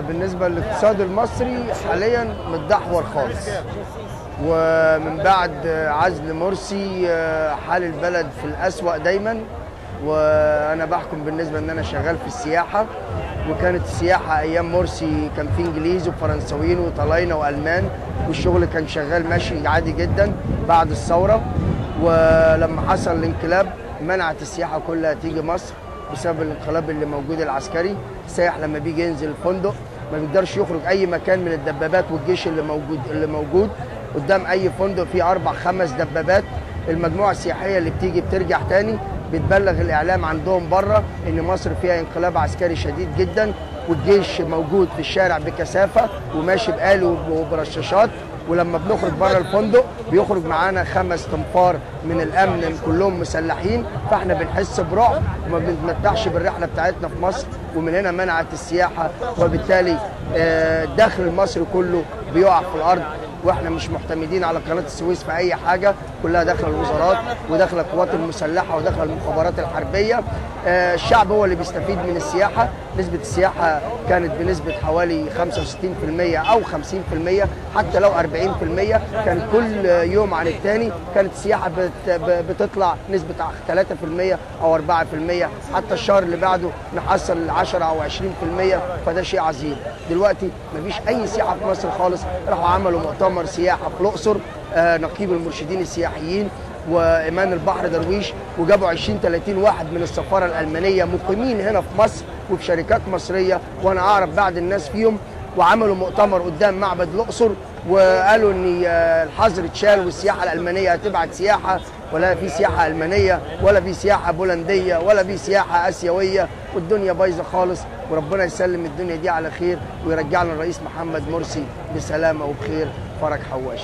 بالنسبة للاقتصاد المصري حاليا متدحور خالص، ومن بعد عزل مرسي حال البلد في الأسوأ دايما. وأنا بحكم بالنسبة إن أنا شغال في السياحة، وكانت السياحة أيام مرسي كان في إنجليز وفرنساويين وطلاينة وألمان، والشغل كان شغال ماشي عادي جدا. بعد الثورة ولما حصل الانقلاب منعت السياحة كلها تيجي مصر بسبب الانقلاب اللي موجود العسكري. السائح لما بيجي ينزل الفندق ما بيقدرش يخرج اي مكان من الدبابات والجيش اللي موجود قدام اي فندق فيه 4 5 دبابات. المجموعه السياحيه اللي بتيجي بترجع تاني، بتبلغ الاعلام عندهم بره ان مصر فيها انقلاب عسكري شديد جدا، والجيش موجود في الشارع بكثافه وماشي بآله وبرشاشات. ولما بنخرج بره الفندق بيخرج معانا 5 تنفار من الامن كلهم مسلحين، فاحنا بنحس برعب وما بنتمتعش بالرحله بتاعتنا في مصر. ومن هنا منعت السياحه، وبالتالي الدخل المصري كله بيقع في الارض، واحنا مش معتمدين على قناه السويس في اي حاجه، كلها داخله الوزارات وداخله القوات المسلحه وداخله المخابرات الحربيه. الشعب هو اللي بيستفيد من السياحه. نسبه السياحه كانت بنسبه حوالي 65% او 50%، حتى لو 40%. كان كل يوم عن الثاني كانت السياحه بتطلع نسبه 3% او 4%، حتى الشهر اللي بعده نحصل 10 او 20%، فده شيء عظيم. دلوقتي مفيش اي سياحه في مصر خالص. راحوا عملوا مؤتمر سياحه في الاقصر، نقيب المرشدين السياحيين وايمان البحر درويش، وجابوا 20 30 واحد من السفاره الالمانيه مقيمين هنا في مصر وفي شركات مصريه، وانا اعرف بعض الناس فيهم، وعملوا مؤتمر قدام معبد الاقصر وقالوا ان الحظر اتشال والسياحه الالمانيه هتبعت سياحه، ولا في سياحه المانيه ولا في سياحه بولنديه ولا في سياحه اسيويه، والدنيا بايظه خالص. وربنا يسلم الدنيا دي على خير ويرجعنا الرئيس محمد مرسي بسلامه وبخير. فرج حواش.